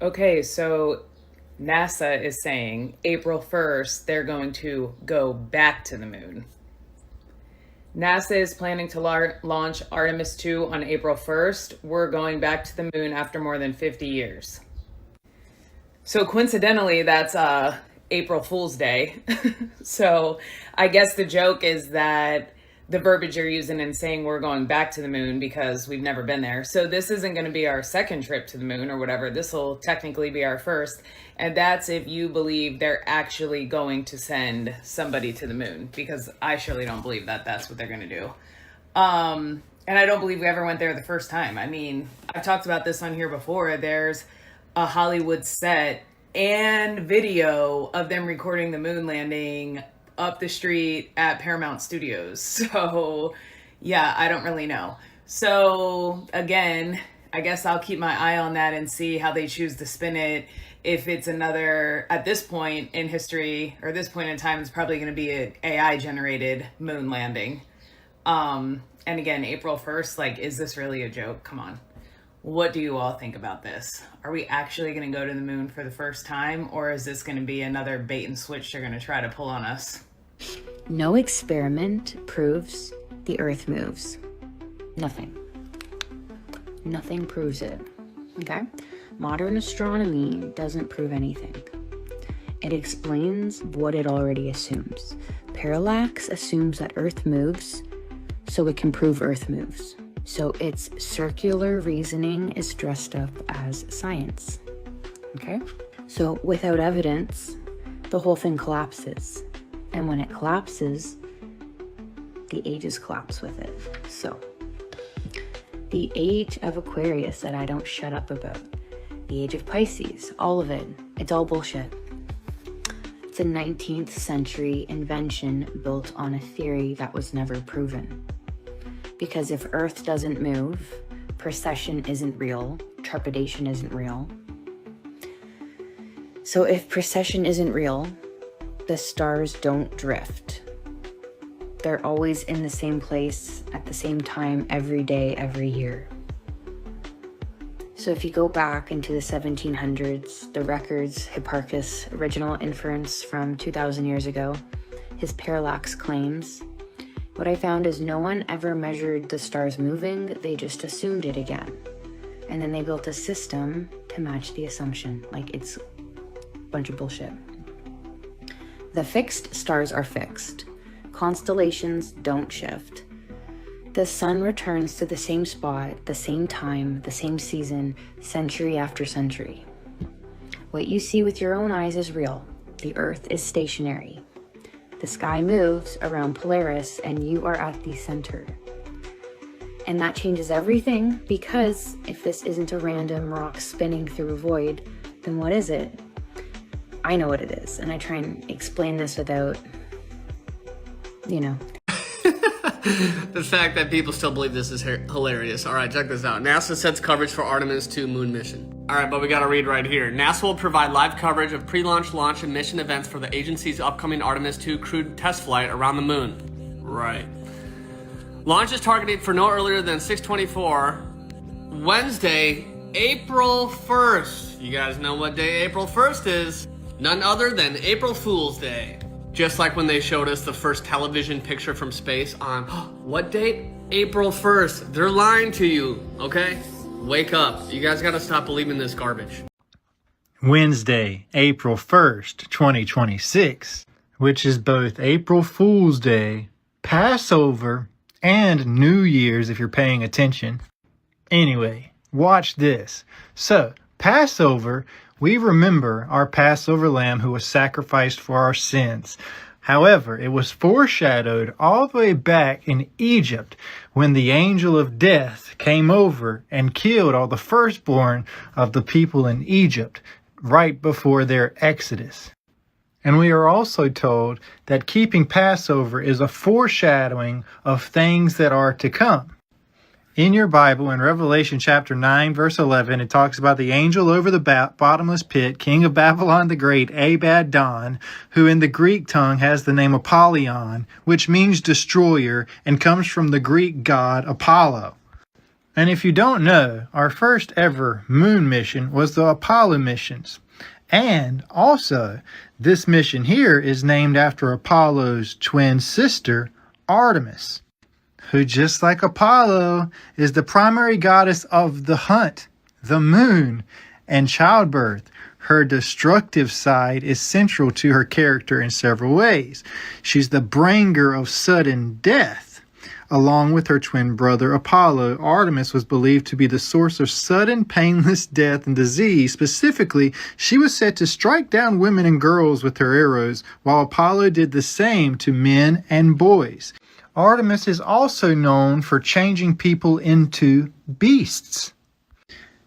Okay, so NASA is saying April 1st, they're going to go back to the moon. NASA is planning to launch Artemis 2 on April 1st. We're going back to the moon after more than 50 years. So coincidentally, that's April Fool's Day. So I guess the joke is that the verbiage you're using in saying we're going back to the moon because we've never been there. So this isn't going to be our second trip to the moon or whatever. This will technically be our first. And that's if you believe they're actually going to send somebody to the moon, because I surely don't believe that that's what they're going to do. And I don't believe we ever went there the first time. I mean, I've talked about this on here before. There's a Hollywood set and video of them recording the moon landing up the street at Paramount Studios. So yeah, I don't really know. So again, I guess I'll keep my eye on that and see how they choose to spin it. If it's another, at this point in history, or this point in time, it's probably going to be an AI generated moon landing. And again, April 1st, like, is this really a joke? Come on. What do you all think about this? Are we actually going to go to the moon for the first time, or is this going to be another bait and switch they're going to try to pull on us? No experiment proves the Earth moves. Nothing. Nothing proves it. Okay? Modern astronomy doesn't prove anything. It explains what it already assumes. Parallax assumes that Earth moves, so it can prove Earth moves. So its circular reasoning is dressed up as science. Okay? So without evidence, the whole thing collapses. And when it collapses, the ages collapse with it. So the age of Aquarius that I don't shut up about, the age of Pisces, all of it, it's all bullshit. It's a 19th century invention built on a theory that was never proven. Because if Earth doesn't move, precession isn't real, trepidation isn't real. So if precession isn't real, the stars don't drift. They're always in the same place at the same time every day, every year. So if you go back into the 1700s, the records, Hipparchus' original inference from 2,000 years ago, his parallax claims, what I found is no one ever measured the stars moving, they just assumed it again. And then they built a system to match the assumption. Like, it's a bunch of bullshit. The fixed stars are fixed. Constellations don't shift. The sun returns to the same spot, the same time, the same season, century after century. What you see with your own eyes is real. The Earth is stationary. The sky moves around Polaris and you are at the center. And that changes everything, because if this isn't a random rock spinning through a void, then what is it? I know what it is, and I try and explain this without, The fact that people still believe this is hilarious. All right, check this out. NASA sets coverage for Artemis 2 moon mission. All right, but we got to read right here. NASA will provide live coverage of pre-launch, launch, and mission events for the agency's upcoming Artemis 2 crewed test flight around the moon. Right. Launch is targeted for no earlier than 6:24 Wednesday, April 1st. You guys know what day April 1st is? None other than April Fool's Day. Just like when they showed us the first television picture from space on, what date? April 1st. They're lying to you, okay? Wake up. You guys gotta stop believing this garbage. Wednesday, April 1st, 2026, which is both April Fool's Day, Passover, and New Year's if you're paying attention. Anyway, watch this. So, Passover, we remember our Passover lamb who was sacrificed for our sins. However, it was foreshadowed all the way back in Egypt when the angel of death came over and killed all the firstborn of the people in Egypt right before their exodus. And we are also told that keeping Passover is a foreshadowing of things that are to come. In your Bible, in Revelation chapter 9, verse 11, it talks about the angel over the bottomless pit, king of Babylon the Great, Abaddon, who in the Greek tongue has the name Apollyon, which means destroyer and comes from the Greek god Apollo. And if you don't know, our first ever moon mission was the Apollo missions. And also, this mission here is named after Apollo's twin sister, Artemis, who, just like Apollo, is the primary goddess of the hunt, the moon, and childbirth. Her destructive side is central to her character in several ways. She's the bringer of sudden death. Along with her twin brother Apollo, Artemis was believed to be the source of sudden, painless death and disease. Specifically, she was said to strike down women and girls with her arrows, while Apollo did the same to men and boys. Artemis is also known for changing people into beasts.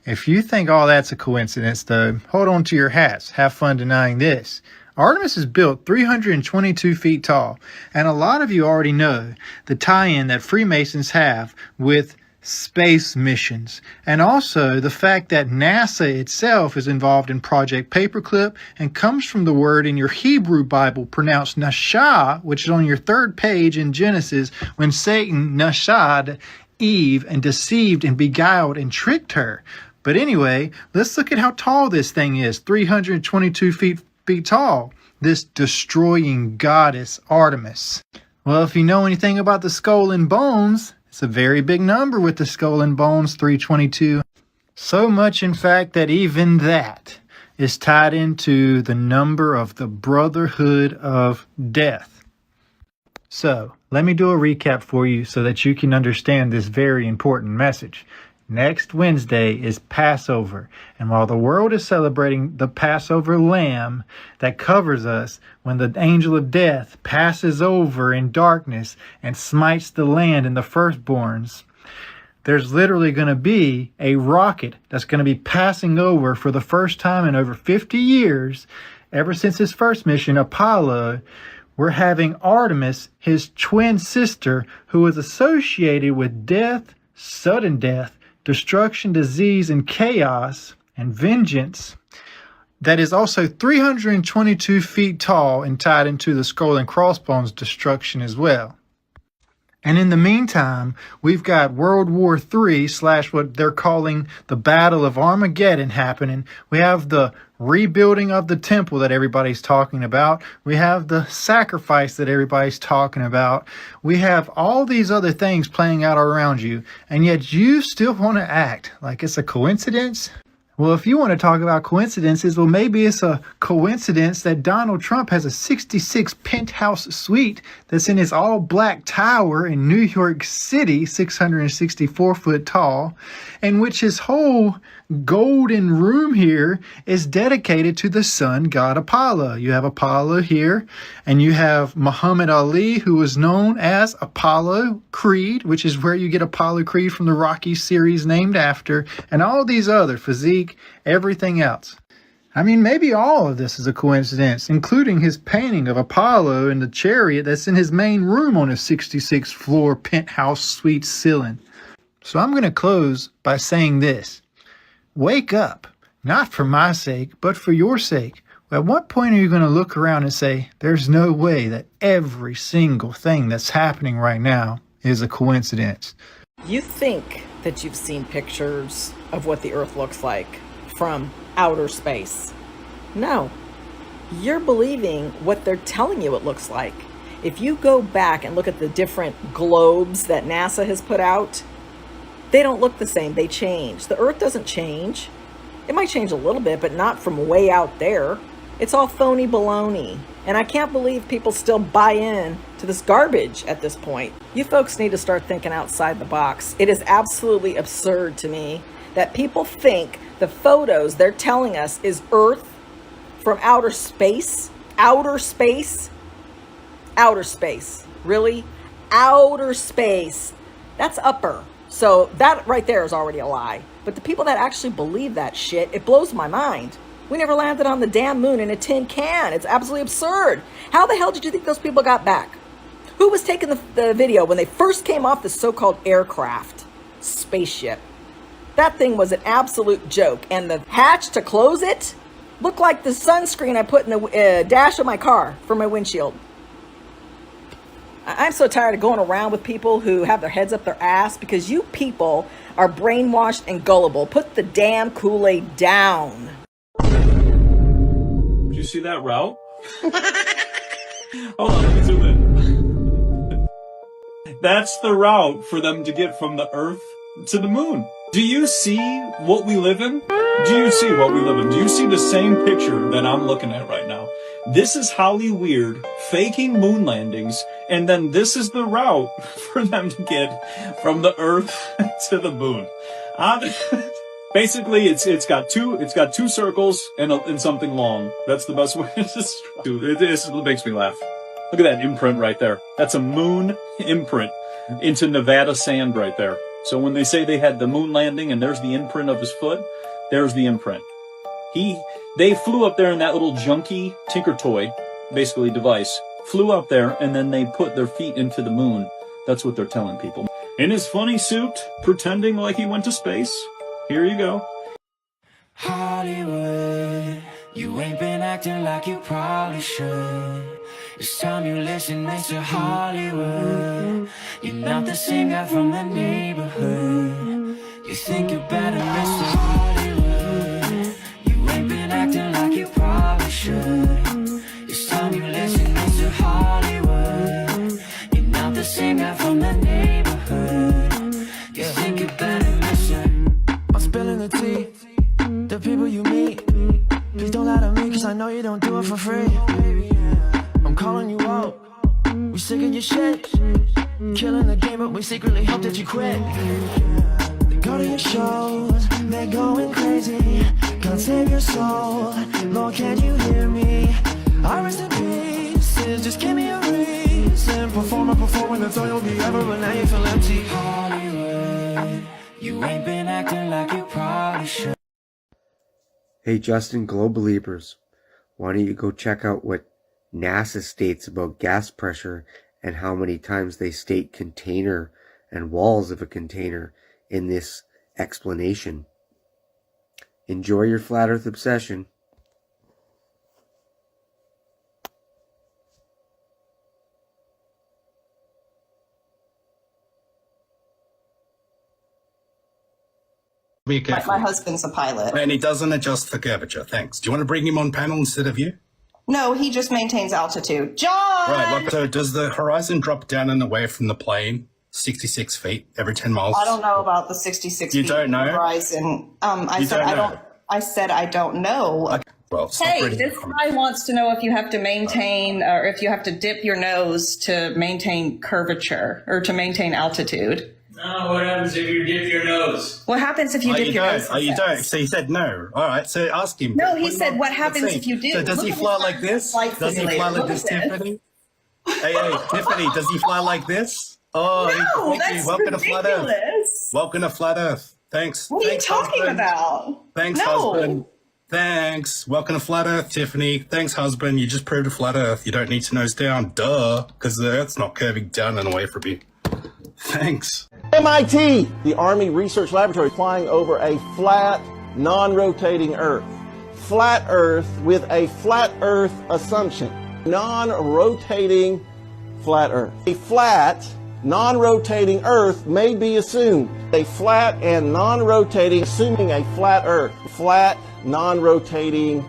If you think all that's a coincidence, though, hold on to your hats. Have fun denying this. Artemis is built 322 feet tall, and a lot of you already know the tie-in that Freemasons have with space missions, and also the fact that NASA itself is involved in Project Paperclip and comes from the word in your Hebrew Bible pronounced Nashah, which is on your 3rd page in Genesis, when Satan nashad Eve and deceived and beguiled and tricked her. But anyway, let's look at how tall this thing is. 322 feet tall, this destroying goddess Artemis. Well, if you know anything about the skull and bones, it's a very big number with the skull and bones, 322. So much, in fact, that even that is tied into the number of the Brotherhood of Death. So, let me do a recap for you so that you can understand this very important message. Next Wednesday is Passover, and while the world is celebrating the Passover lamb that covers us when the angel of death passes over in darkness and smites the land and the firstborns, there's literally going to be a rocket that's going to be passing over for the first time in over 50 years, ever since his first mission, Apollo. We're having Artemis, his twin sister, who is associated with death, sudden death, destruction, disease, and chaos, and vengeance, that is also 322 feet tall and tied into the skull and crossbones destruction as well. And in the meantime, we've got World War III / what they're calling the Battle of Armageddon happening. We have the rebuilding of the temple that everybody's talking about. We have the sacrifice that everybody's talking about. We have all these other things playing out around you, and yet you still want to act like it's a coincidence? Well, if you want to talk about coincidences, well, maybe it's a coincidence that Donald Trump has a 66 penthouse suite that's in his all-black tower in New York City, 664 foot tall, in which his whole golden room here is dedicated to the sun god Apollo. You have Apollo here, and you have Muhammad Ali, who is known as Apollo Creed, which is where you get Apollo Creed from the Rocky series named after, and all these other physique, everything else. I mean, maybe all of this is a coincidence, including his painting of Apollo in the chariot that's in his main room on his 66 floor penthouse suite ceiling. So I'm going to close by saying this. Wake up, not for my sake, but for your sake. At what point are you going to look around and say, there's no way that every single thing that's happening right now is a coincidence? You think that you've seen pictures of what the Earth looks like from outer space. No, you're believing what they're telling you it looks like. If you go back and look at the different globes that NASA has put out, they don't look the same. They change. The Earth doesn't change. It might change a little bit, but not from way out there. It's all phony baloney. And I can't believe people still buy in to this garbage at this point. You folks need to start thinking outside the box. It is absolutely absurd to me that people think the photos they're telling us is Earth from outer space. Outer space? Outer space. Really? Outer space. That's upper. So that right there is already a lie. But the people that actually believe that shit, it blows my mind. We never landed on the damn moon in a tin can. It's absolutely absurd. How the hell did you think those people got back? Who was taking the video when they first came off the so-called aircraft? Spaceship. That thing was an absolute joke. And the hatch to close it looked like the sunscreen I put in the dash of my car for my windshield. I'm so tired of going around with people who have their heads up their ass because you people are brainwashed and gullible. Put the damn Kool-Aid down. Did you see that route? Hold on, let me zoom in. That's the route for them to get from the Earth to the moon. Do you see what we live in? Do you see what we live in? Do you see the same picture that I'm looking at right now? This is Holly Weird faking moon landings, and then this is the route for them to get from the Earth to the moon. Basically, it's got two circles and something long. That's the best way to describe it. This makes me laugh. Look at that imprint right there. That's a moon imprint into Nevada sand right there. So when they say they had the moon landing and there's the imprint of his foot, there's the imprint. They flew up there in that little junky Tinker Toy, basically device, flew up there and then they put their feet into the moon. That's what they're telling people. In his funny suit, pretending like he went to space. Here you go. Hollywood, you ain't been acting like you probably should. It's time you listen, Mr. Hollywood. You're not the same guy from the neighborhood. You think you're better, Mr. Hollywood. You ain't been acting like you probably should. It's time you listen, Mr. Hollywood. You're not the same guy from the neighborhood. You think you're better, Mr. I'm spilling the tea. The people you meet, please don't lie to me, cause I know you don't do it for free. I'm calling you out, we sick of your shit. Killing the game, but we secretly hope that you quit. They go to your shows, they're going crazy. Can't save your soul, Lord, can you hear me? I rest in pieces, just give me a reason. Perform, that's all you'll be ever, but now you feel empty. Hollywood, you ain't been acting like you probably should. Hey Justin, Global Believers, why don't you go check out what NASA states about gas pressure and how many times they state container and walls of a container in this explanation. Enjoy your flat earth obsession. Be careful. My husband's a pilot. And he doesn't adjust for curvature. Thanks. Do you want to bring him on panel instead of you? No, he just maintains altitude. John! Right. So does the horizon drop down and away from the plane 66 feet every 10 miles? I don't know about the 66 You feet don't know? horizon. I You said don't I know? don't. I said I don't know. Okay. Well, it's not Hey, really this guy wants to know if you have to maintain, or if you have to dip your nose to maintain curvature or to maintain altitude. No, what happens if you dip your nose? What happens if you dip your nose? Oh, you don't. So he said no. All right. So ask him. No, he said, what happens if you do? So does he fly like this? Does he fly like this, Tiffany? Hey, Tiffany, does he fly like this? Oh, No, thank you. that's Welcome to Flat Earth. ridiculous. Welcome to Flat Earth. Thanks. What are you Thanks, talking husband. about? Thanks, No. husband. Thanks. Welcome to Flat Earth, Tiffany. Thanks, husband. You just proved a Flat Earth. You don't need to nose down. Duh. Because the Earth's not curving down and away from you. Thanks. MIT, the Army Research Laboratory, flying over a flat, non-rotating Earth. Flat Earth with a flat Earth assumption. Non-rotating flat Earth. A flat, non-rotating Earth may be assumed. A flat and non-rotating, assuming a flat Earth. Flat, non-rotating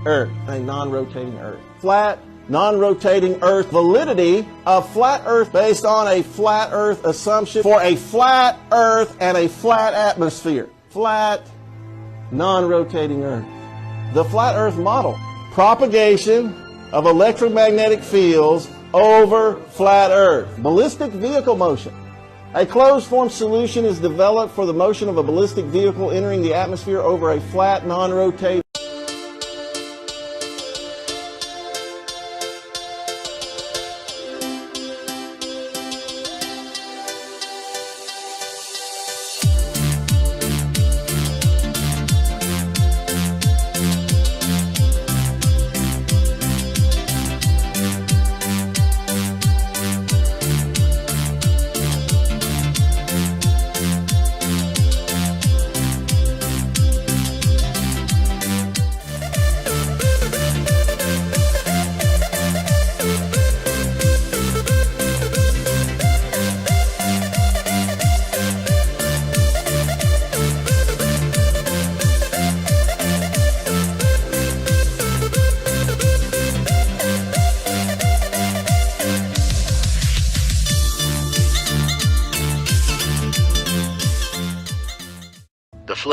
Earth. A non-rotating Earth. Flat, non-rotating Earth. Validity of flat Earth based on a flat Earth assumption for a flat Earth and a flat atmosphere. Flat, non-rotating Earth. The flat Earth model. Propagation of electromagnetic fields over flat Earth. Ballistic vehicle motion. A closed-form solution is developed for the motion of a ballistic vehicle entering the atmosphere over a flat, non-rotating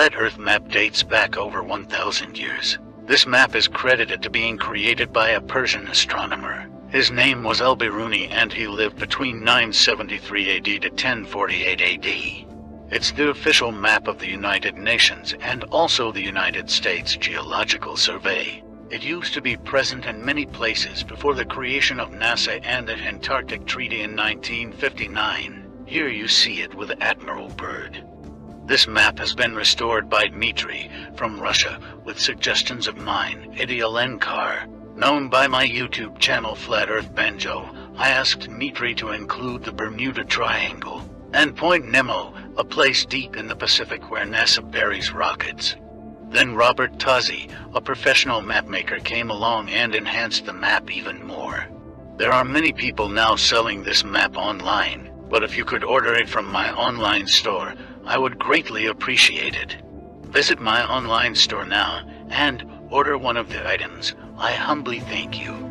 flat Earth map dates back over 1,000 years. This map is credited to being created by a Persian astronomer. His name was Al-Biruni, and he lived between 973 AD to 1048 AD. It's the official map of the United Nations and also the United States Geological Survey. It used to be present in many places before the creation of NASA and the Antarctic Treaty in 1959. Here you see it with Admiral Byrd. This map has been restored by Dmitry from Russia with suggestions of mine, Eddie Alenkar. Known by my YouTube channel Flat Earth Banjo, I asked Dmitry to include the Bermuda Triangle and Point Nemo, a place deep in the Pacific where NASA buries rockets. Then Robert Tozzi, a professional mapmaker, came along and enhanced the map even more. There are many people now selling this map online, but if you could order it from my online store, I would greatly appreciate it. Visit my online store now and order one of the items. I humbly thank you.